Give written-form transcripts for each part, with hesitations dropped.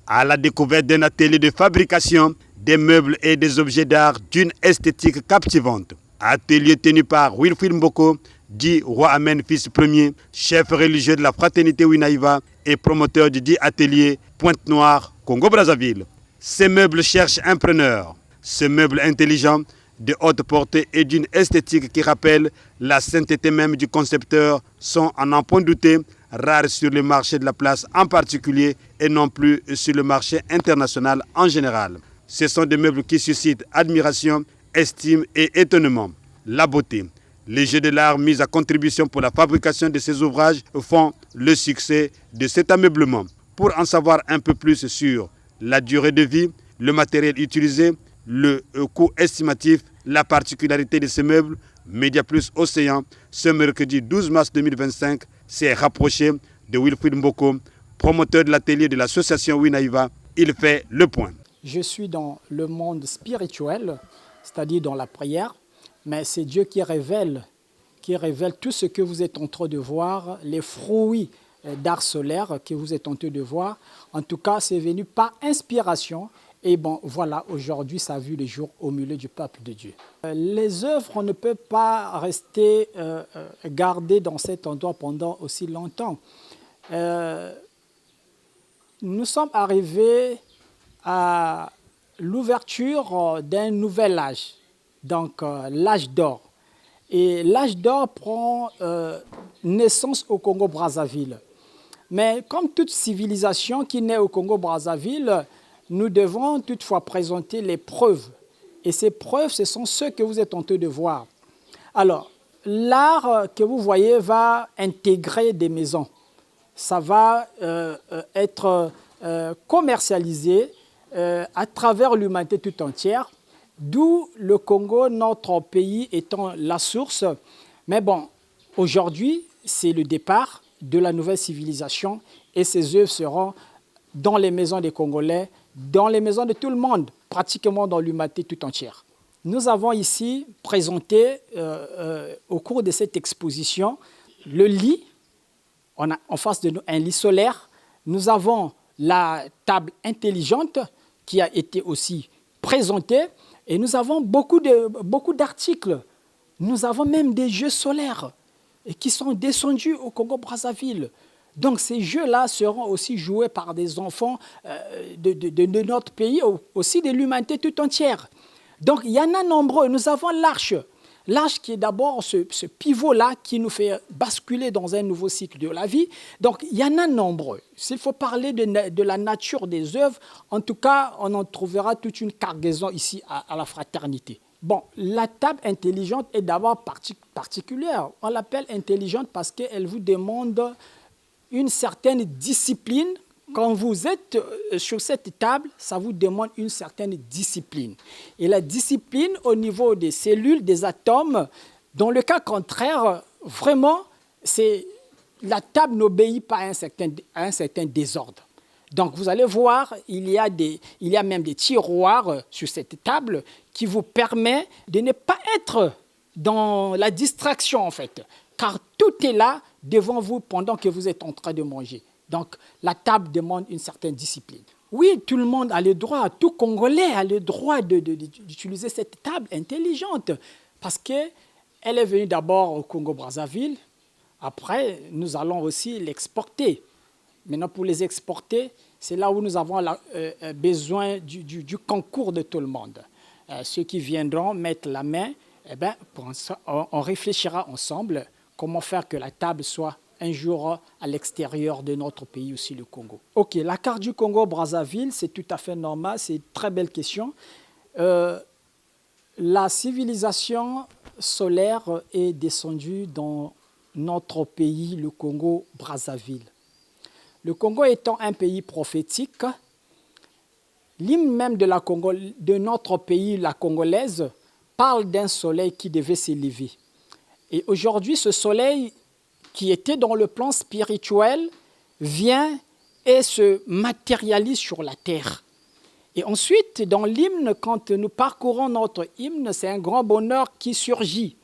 à la découverte d'un atelier de fabrication des meubles et des objets d'art d'une esthétique captivante. Atelier tenu par Wilfried Mboko, dit Roi Amen fils premier, chef religieux de la fraternité Winaïva et promoteur du dit atelier Pointe-Noire, Congo-Brazzaville. Ces meubles cherchent un preneur. Ce meuble intelligent, de haute portée et d'une esthétique qui rappelle la sainteté même du concepteur sont, à n'en point douter, rares sur le marché de la place en particulier et non plus sur le marché international en général. Ce sont des meubles qui suscitent admiration, estime et étonnement. La beauté, les jeux de l'art mis à contribution pour la fabrication de ces ouvrages font le succès de cet ameublement. Pour en savoir un peu plus sur la durée de vie, le matériel utilisé, le coût estimatif, la particularité de ces meubles, Média Plus Océan, ce mercredi 12 mars 2025, s'est rapproché de Wilfried Mboko, promoteur de l'atelier de l'association Winaïva. Il fait le point. Je suis dans le monde spirituel, c'est-à-dire dans la prière, mais c'est Dieu qui révèle tout ce que vous êtes en train de voir, les fruits d'art solaire que vous êtes en train de voir. En tout cas, c'est venu par inspiration. Et bon, voilà, aujourd'hui, ça a vu le jour au milieu du peuple de Dieu. Les œuvres ne peuvent pas rester gardées dans cet endroit pendant aussi longtemps. Nous sommes arrivés à l'ouverture d'un nouvel âge, donc l'âge d'or. Et l'âge d'or prend naissance au Congo-Brazzaville. Mais comme toute civilisation qui naît au Congo-Brazzaville, nous devons toutefois présenter les preuves. Et ces preuves, ce sont ceux que vous êtes en train de voir. Alors, l'art que vous voyez va intégrer des maisons. Ça va être commercialisé à travers l'humanité tout entière, d'où le Congo, notre pays, étant la source. Mais bon, aujourd'hui, c'est le départ de la nouvelle civilisation et ces œuvres seront dans les maisons des Congolais, dans les maisons de tout le monde, pratiquement dans l'humanité tout entière. Nous avons ici présenté, au cours de cette exposition, le lit. On a en face de nous un lit solaire. Nous avons la table intelligente qui a été aussi présentée. Et nous avons beaucoup d'articles. Nous avons même des jeux solaires qui sont descendus au Congo-Brazzaville. Donc ces jeux-là seront aussi joués par des enfants de notre pays, aussi de l'humanité tout entière. Donc il y en a nombreux. Nous avons l'arche. L'arche qui est d'abord ce pivot-là qui nous fait basculer dans un nouveau cycle de la vie. Donc il y en a nombreux. S'il faut parler de la nature des œuvres, en tout cas, on en trouvera toute une cargaison ici à la fraternité. Bon, la table intelligente est d'abord particulière. On l'appelle intelligente parce qu'elle vous demande une certaine discipline. Quand vous êtes sur cette table, ça vous demande une certaine discipline. Et la discipline au niveau des cellules, des atomes, dans le cas contraire, vraiment, la table n'obéit pas à un certain désordre. Donc vous allez voir, il y a même des tiroirs sur cette table qui vous permettent de ne pas être dans la distraction en fait. Car tout est là devant vous pendant que vous êtes en train de manger. Donc, la table demande une certaine discipline. Oui, tout le monde a le droit, tout Congolais a le droit d'utiliser cette table intelligente parce qu'elle est venue d'abord au Congo-Brazzaville. Après, nous allons aussi l'exporter. Maintenant, pour les exporter, c'est là où nous avons besoin du concours de tout le monde. Ceux qui viendront mettre la main, on réfléchira ensemble comment faire que la table soit un jour à l'extérieur de notre pays aussi, le Congo. Ok, la carte du Congo-Brazzaville, c'est tout à fait normal, c'est une très belle question. La civilisation solaire est descendue dans notre pays, le Congo-Brazzaville. Le Congo étant un pays prophétique, l'hymne même de notre pays, la congolaise, parle d'un soleil qui devait s'élever. Et aujourd'hui, ce soleil qui était dans le plan spirituel vient et se matérialise sur la terre. Et ensuite, dans l'hymne, quand nous parcourons notre hymne, c'est un grand bonheur qui surgit.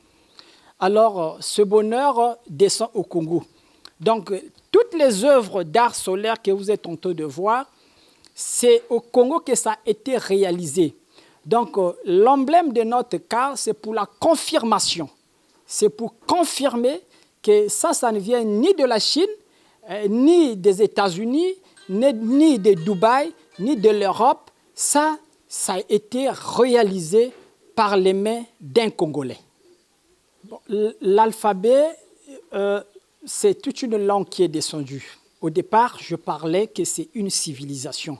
Alors, ce bonheur descend au Congo. Donc, toutes les œuvres d'art solaire que vous êtes en train de voir, c'est au Congo que ça a été réalisé. Donc, l'emblème de notre car, c'est pour la confirmation. C'est pour confirmer que ça ne vient ni de la Chine, ni des États-Unis, ni de Dubaï, ni de l'Europe. Ça a été réalisé par les mains d'un Congolais. Bon, l'alphabet, c'est toute une langue qui est descendue. Au départ, je parlais que c'est une civilisation.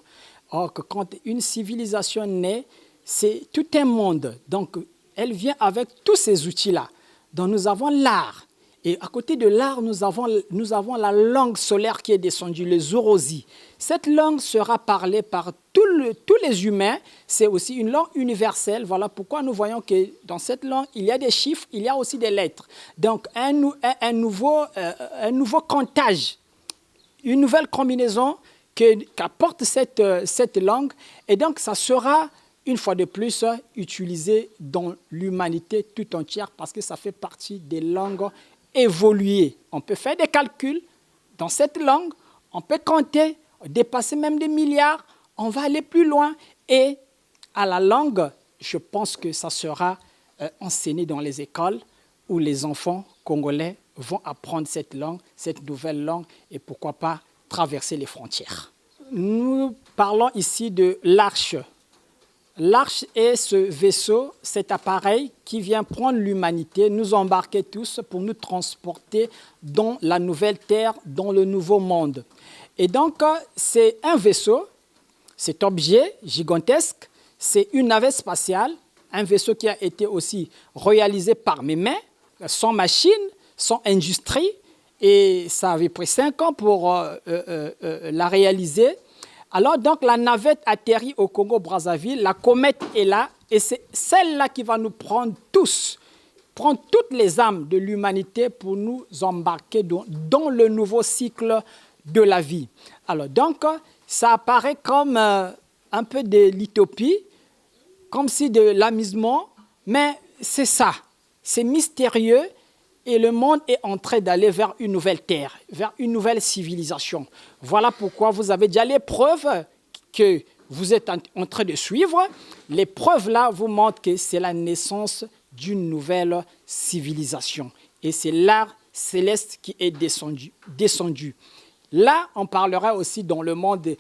Or, que quand une civilisation naît, c'est tout un monde. Donc, elle vient avec tous ces outils-là. Donc, nous avons l'art. Et à côté de l'art, nous avons la langue solaire qui est descendue, le Zorozi. Cette langue sera parlée par tous les humains. C'est aussi une langue universelle. Voilà pourquoi nous voyons que dans cette langue, il y a des chiffres, il y a aussi des lettres. Donc, un nouveau comptage, une nouvelle combinaison qu'apporte cette langue. Et donc, ça sera, une fois de plus, utilisé dans l'humanité tout entière parce que ça fait partie des langues évoluées. On peut faire des calculs dans cette langue, on peut compter, dépasser même des milliards, on va aller plus loin. Et à la langue, je pense que ça sera enseigné dans les écoles où les enfants congolais vont apprendre cette langue, cette nouvelle langue, et pourquoi pas traverser les frontières. Nous parlons ici de l'arche. L'arche est ce vaisseau, cet appareil qui vient prendre l'humanité, nous embarquer tous pour nous transporter dans la nouvelle terre, dans le nouveau monde. Et donc, c'est un vaisseau, cet objet gigantesque, c'est une navette spatiale, un vaisseau qui a été aussi réalisé par mes mains, sans machine, sans industrie, et ça avait pris 5 ans pour la réaliser. Alors, donc, la navette atterrit au Congo-Brazzaville, la comète est là, et c'est celle-là qui va nous prendre tous, prendre toutes les âmes de l'humanité pour nous embarquer dans le nouveau cycle de la vie. Alors, donc, ça apparaît comme un peu de l'utopie, comme si de l'amusement, mais c'est ça, c'est mystérieux. Et le monde est en train d'aller vers une nouvelle terre, vers une nouvelle civilisation. Voilà pourquoi vous avez déjà les preuves que vous êtes en train de suivre. Les preuves-là vous montrent que c'est la naissance d'une nouvelle civilisation. Et c'est l'art céleste qui est descendu. Là, on parlera aussi dans le monde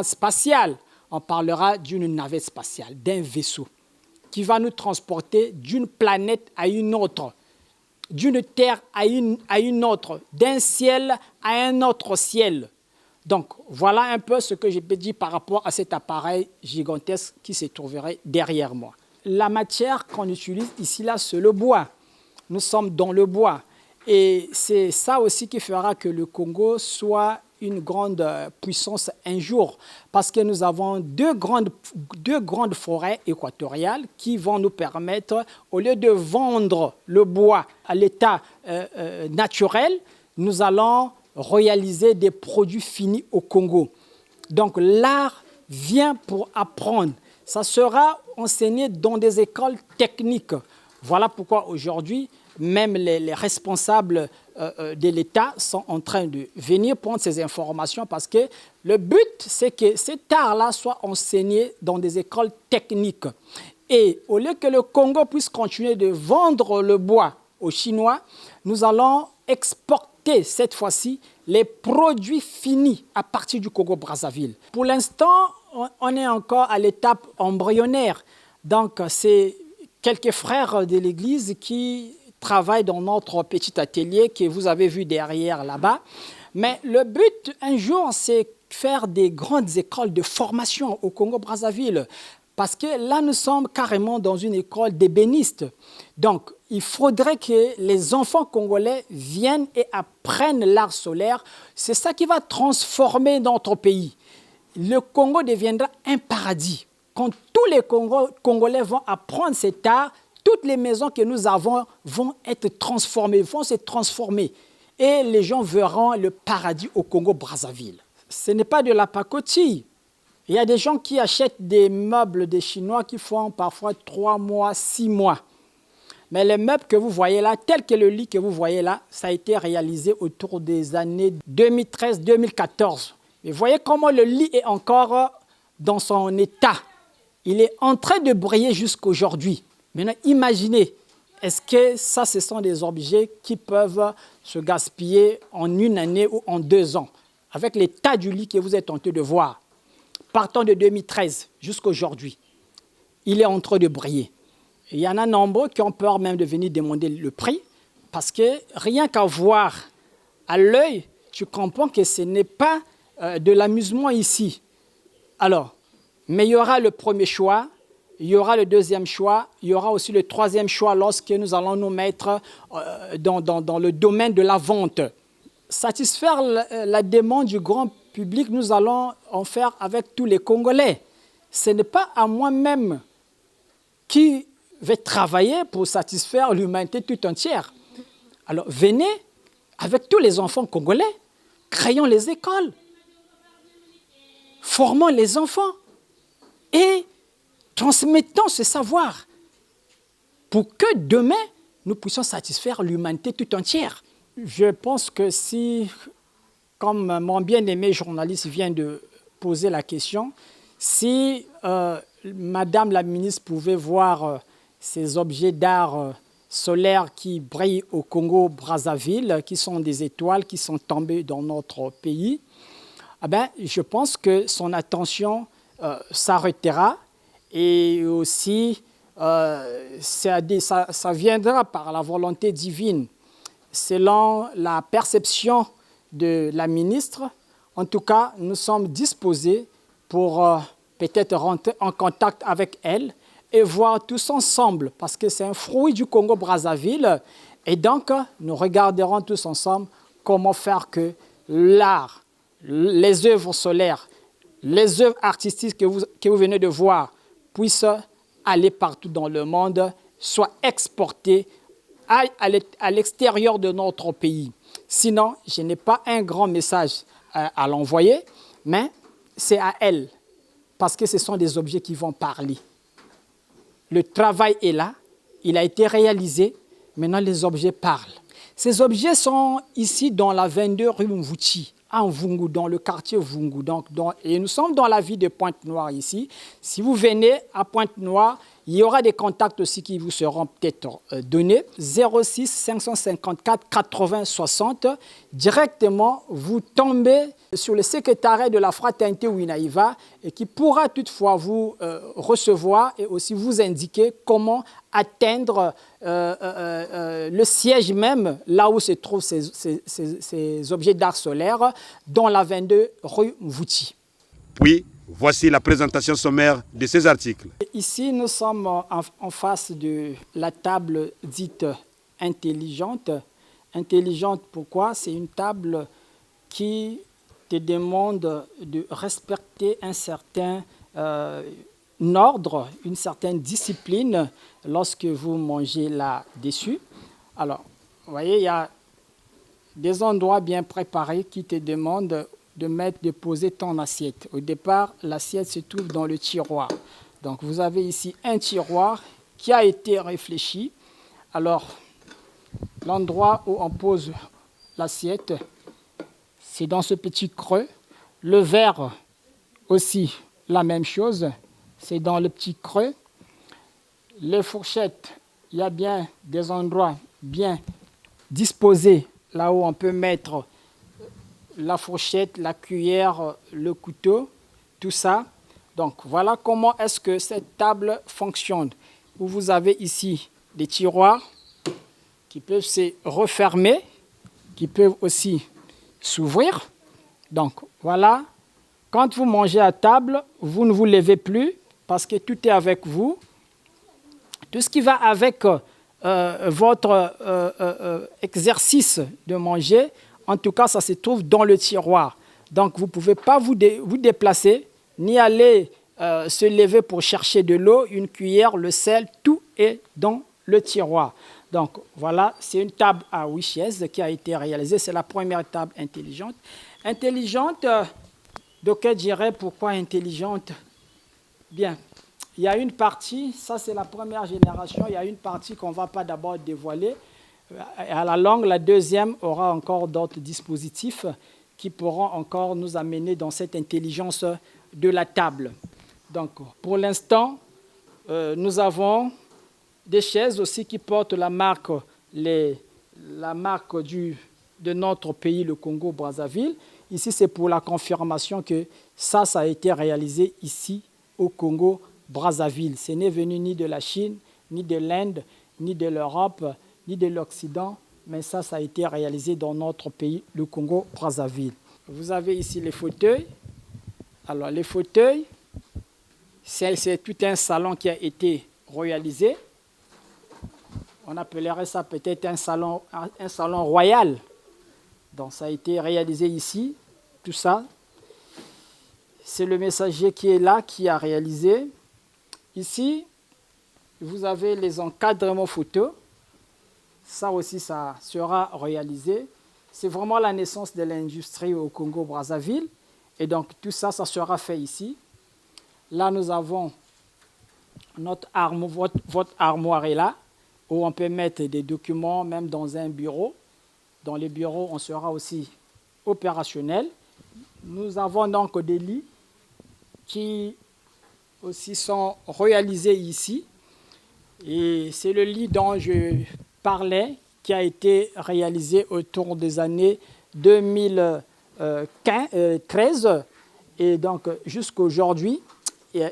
spatial. On parlera d'une navette spatiale, d'un vaisseau qui va nous transporter d'une planète à une autre, d'une terre à une autre, d'un ciel à un autre ciel. Donc, voilà un peu ce que je peux dire par rapport à cet appareil gigantesque qui se trouverait derrière moi. La matière qu'on utilise ici, là, c'est le bois. Nous sommes dans le bois. Et c'est ça aussi qui fera que le Congo soit une grande puissance un jour, parce que nous avons deux grandes forêts équatoriales qui vont nous permettre, au lieu de vendre le bois à l'état naturel, nous allons réaliser des produits finis au Congo. Donc l'art vient pour apprendre. Ça sera enseigné dans des écoles techniques. Voilà pourquoi aujourd'hui, même les responsables de l'État sont en train de venir prendre ces informations parce que le but, c'est que cet art-là soit enseigné dans des écoles techniques. Et au lieu que le Congo puisse continuer de vendre le bois aux Chinois, nous allons exporter cette fois-ci les produits finis à partir du Congo-Brazzaville. Pour l'instant, on est encore à l'étape embryonnaire. Donc, c'est quelques frères de l'Église qui travaillent dans notre petit atelier que vous avez vu derrière là-bas. Mais le but, un jour, c'est faire des grandes écoles de formation au Congo-Brazzaville. Parce que là, nous sommes carrément dans une école d'ébénistes. Donc, il faudrait que les enfants congolais viennent et apprennent l'art solaire. C'est ça qui va transformer notre pays. Le Congo deviendra un paradis. Quand tous les Congolais vont apprendre cet art, toutes les maisons que nous avons vont être transformées, vont se transformer. Et les gens verront le paradis au Congo-Brazzaville. Ce n'est pas de la pacotille. Il y a des gens qui achètent des meubles des Chinois qui font parfois 3 mois, 6 mois. Mais les meubles que vous voyez là, tel que le lit que vous voyez là, ça a été réalisé autour des années 2013-2014. Mais voyez comment le lit est encore dans son état. Il est en train de briller jusqu'aujourd'hui. Maintenant, imaginez, est-ce que ça, ce sont des objets qui peuvent se gaspiller en une année ou en 2 ans? Avec l'état du lit que vous êtes en train de voir, partant de 2013 jusqu'aujourd'hui, il est en train de briller. Il y en a nombreux qui ont peur même de venir demander le prix, parce que rien qu'à voir à l'œil, tu comprends que ce n'est pas de l'amusement ici. Alors, mais il y aura le premier choix, il y aura le deuxième choix, il y aura aussi le troisième choix lorsque nous allons nous mettre dans le domaine de la vente. Satisfaire la demande du grand public, nous allons en faire avec tous les Congolais. Ce n'est pas à moi-même qui vais travailler pour satisfaire l'humanité tout entière. Alors venez avec tous les enfants congolais, créons les écoles, formons les enfants et transmettons ce savoir pour que demain, nous puissions satisfaire l'humanité tout entière. Je pense que si, comme mon bien-aimé journaliste vient de poser la question, si Madame la ministre pouvait voir ces objets d'art solaires qui brillent au Congo-Brazzaville, qui sont des étoiles qui sont tombées dans notre pays, eh bien, je pense que son attention s'arrêtera et aussi ça viendra par la volonté divine. Selon la perception de la ministre, en tout cas, nous sommes disposés pour peut-être rentrer en contact avec elle et voir tous ensemble, parce que c'est un fruit du Congo-Brazzaville, et donc nous regarderons tous ensemble comment faire que l'art, les œuvres solaires, les œuvres artistiques que vous venez de voir puissent aller partout dans le monde, soient exportées à l'extérieur de notre pays. Sinon, je n'ai pas un grand message à l'envoyer, mais c'est à elle, parce que ce sont des objets qui vont parler. Le travail est là, il a été réalisé, maintenant les objets parlent. Ces objets sont ici dans la 22 rue Mvouti, à Mvungu, dans le quartier Mvungu. Et nous sommes dans la ville de Pointe-Noire ici. Si vous venez à Pointe-Noire, il y aura des contacts aussi qui vous seront peut-être donnés. 06 554 80 60. Directement, vous tombez sur le secrétariat de la fraternité Winaïva et qui pourra toutefois vous recevoir et aussi vous indiquer comment atteindre le siège même, là où se trouvent ces objets d'art solaire, dans la 22 rue Mvouti. Puis, voici la présentation sommaire de ces articles. Ici, nous sommes en face de la table dite intelligente. Intelligente, pourquoi? C'est une table qui te demande de respecter un certain ordre, une certaine discipline lorsque vous mangez là-dessus. Alors, vous voyez, il y a des endroits bien préparés qui te demandent de poser ton assiette. Au départ, l'assiette se trouve dans le tiroir. Donc, vous avez ici un tiroir qui a été réfléchi. Alors, l'endroit où on pose l'assiette, c'est dans ce petit creux. Le verre aussi, la même chose, c'est dans le petit creux. Les fourchettes, il y a bien des endroits bien disposés, là où on peut mettre la fourchette, la cuillère, le couteau, tout ça. Donc, voilà comment est-ce que cette table fonctionne. Vous avez ici des tiroirs qui peuvent se refermer, qui peuvent aussi s'ouvrir. Donc, voilà. Quand vous mangez à table, vous ne vous levez plus parce que tout est avec vous. Tout ce qui va avec votre exercice de manger, en tout cas, ça se trouve dans le tiroir. Donc, vous ne pouvez pas vous déplacer, ni aller se lever pour chercher de l'eau, une cuillère, le sel, tout est dans le tiroir. Donc, voilà, c'est une table à 8 chaises qui a été réalisée. C'est la première table intelligente. Intelligente, d'aucuns diraient pourquoi intelligente? Bien, il y a une partie, ça c'est la première génération, il y a une partie qu'on ne va pas d'abord dévoiler. À la longue, la deuxième aura encore d'autres dispositifs qui pourront encore nous amener dans cette intelligence de la table. Donc, pour l'instant, nous avons des chaises aussi qui portent la marque de notre pays, le Congo-Brazzaville. Ici, c'est pour la confirmation que ça a été réalisé ici au Congo-Brazzaville. Ce n'est venu ni de la Chine, ni de l'Inde, ni de l'Europe, ni de l'Occident, mais ça a été réalisé dans notre pays, le Congo-Brazzaville. Vous avez ici les fauteuils. Alors, les fauteuils, c'est tout un salon qui a été réalisé. On appellerait ça peut-être un salon royal. Donc, ça a été réalisé ici, tout ça. C'est le messager qui est là, qui a réalisé. Ici, vous avez les encadrements photos. Ça aussi, ça sera réalisé. C'est vraiment la naissance de l'industrie au Congo-Brazzaville. Et donc, tout ça, ça sera fait ici. Là, nous avons votre armoire est là, où on peut mettre des documents, même dans un bureau. Dans les bureaux, on sera aussi opérationnel. Nous avons donc des lits qui aussi sont réalisés ici. Et c'est le lit dont je parlais, qui a été réalisé autour des années 2013. Et donc, jusqu'à aujourd'hui,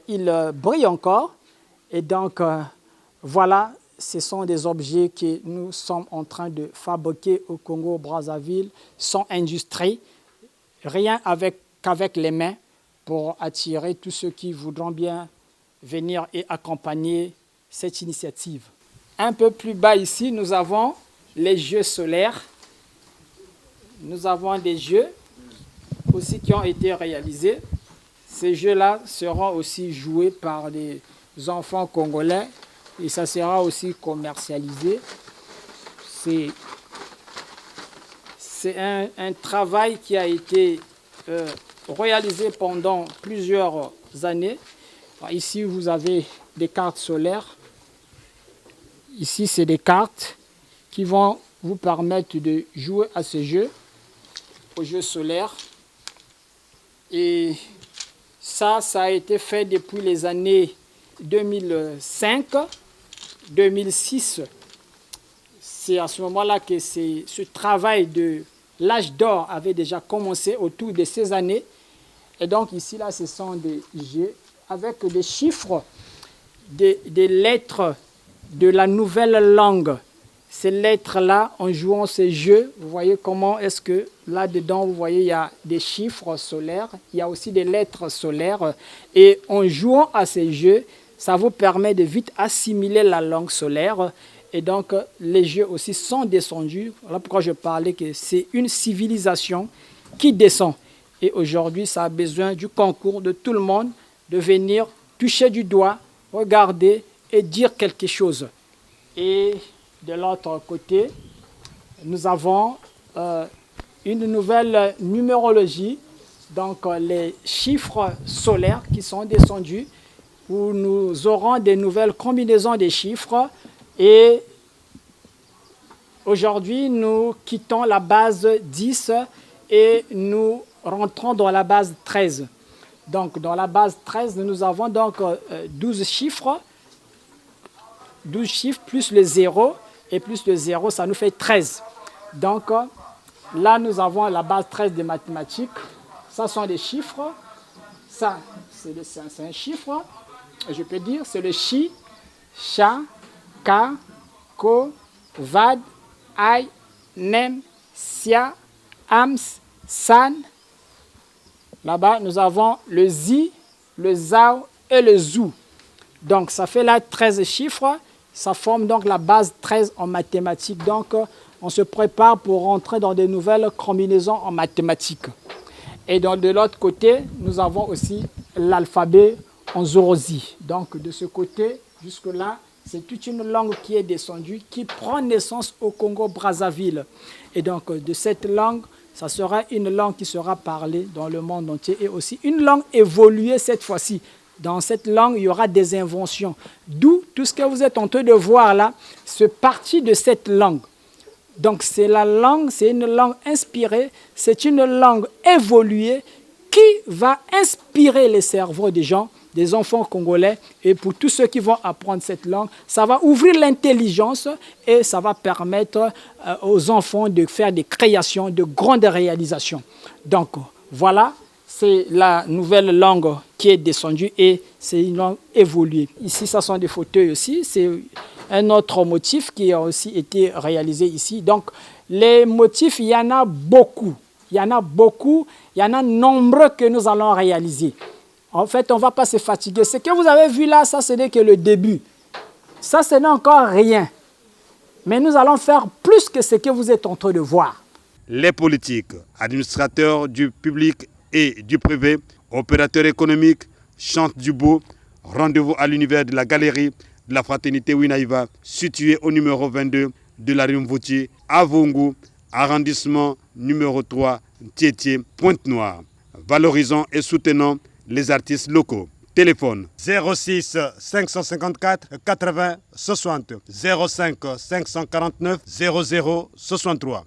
il brille encore. Et donc, voilà, ce sont des objets que nous sommes en train de fabriquer au Congo-Brazzaville, sans industrie, rien qu'avec les mains, pour attirer tous ceux qui voudront bien venir et accompagner cette initiative. Un peu plus bas ici, nous avons les jeux solaires. Nous avons des jeux aussi qui ont été réalisés. Ces jeux-là seront aussi joués par des enfants congolais et ça sera aussi commercialisé. C'est un travail qui a été réalisé pendant plusieurs années. Ici, vous avez des cartes solaires. Ici, c'est des cartes qui vont vous permettre de jouer à ce jeu, aux jeux solaires. Et ça a été fait depuis les années 2005, 2006. C'est à ce moment-là que ce travail de l'âge d'or avait déjà commencé autour de ces années. Et donc ici, là, ce sont des jeux avec des chiffres, des lettres de la nouvelle langue. Ces lettres-là, en jouant ces jeux, vous voyez comment est-ce que là-dedans, vous voyez, il y a des chiffres solaires, il y a aussi des lettres solaires. Et en jouant à ces jeux, ça vous permet de vite assimiler la langue solaire. Et donc, les jeux aussi sont descendus. Voilà pourquoi je parlais que c'est une civilisation qui descend. Et aujourd'hui, ça a besoin du concours de tout le monde de venir toucher du doigt, regarder et dire quelque chose. Et de l'autre côté, nous avons une nouvelle numérologie, donc les chiffres solaires qui sont descendus, où nous aurons des nouvelles combinaisons des chiffres. Et aujourd'hui, nous quittons la base 10 et nous rentrons dans la base 13. Donc, dans la base 13, nous avons donc 12 chiffres plus le 0, et plus le 0, ça nous fait 13. Donc, là, nous avons la base 13 des mathématiques. Ça sont des chiffres. Ça, c'est un chiffre. Je peux dire, c'est le chi, cha, ka, ko, vad, ai, nem, sia, ams, san. Là-bas, nous avons le zi, le zao et le zou. Donc, ça fait là 13 chiffres. Ça forme donc la base 13 en mathématiques. Donc, on se prépare pour rentrer dans de nouvelles combinaisons en mathématiques. Et donc, de l'autre côté, nous avons aussi l'alphabet en zorozi. Donc, de ce côté, jusque-là, c'est toute une langue qui est descendue, qui prend naissance au Congo-Brazzaville. Et donc, de cette langue, ça sera une langue qui sera parlée dans le monde entier et aussi une langue évoluée cette fois-ci. Dans cette langue, il y aura des inventions. D'où tout ce que vous êtes en train de voir là, c'est parti de cette langue. Donc c'est une langue inspirée, c'est une langue évoluée qui va inspirer les cerveaux des gens, des enfants congolais. Et pour tous ceux qui vont apprendre cette langue, ça va ouvrir l'intelligence et ça va permettre aux enfants de faire des créations, de grandes réalisations. Donc voilà, c'est la nouvelle langue qui est descendue et c'est une langue évoluée. Ici, ça sont des fauteuils aussi. C'est un autre motif qui a aussi été réalisé ici. Donc les motifs, il y en a beaucoup. Il y en a beaucoup, il y en a nombreux que nous allons réaliser. En fait, on ne va pas se fatiguer. Ce que vous avez vu là, ça, ce n'est que le début. Ça, ce n'est encore rien. Mais nous allons faire plus que ce que vous êtes en train de voir. Les politiques, administrateurs du public et du privé, opérateurs économiques, chantent du beau. Rendez-vous à l'univers de la galerie de la fraternité Winaïva, située au numéro 22 de la rue Mvouti, à Vungu, arrondissement numéro 3, Tiétié, Pointe-Noire. Valorisant et soutenant les artistes locaux. Téléphone 06 554 80 60 05 549 00 63.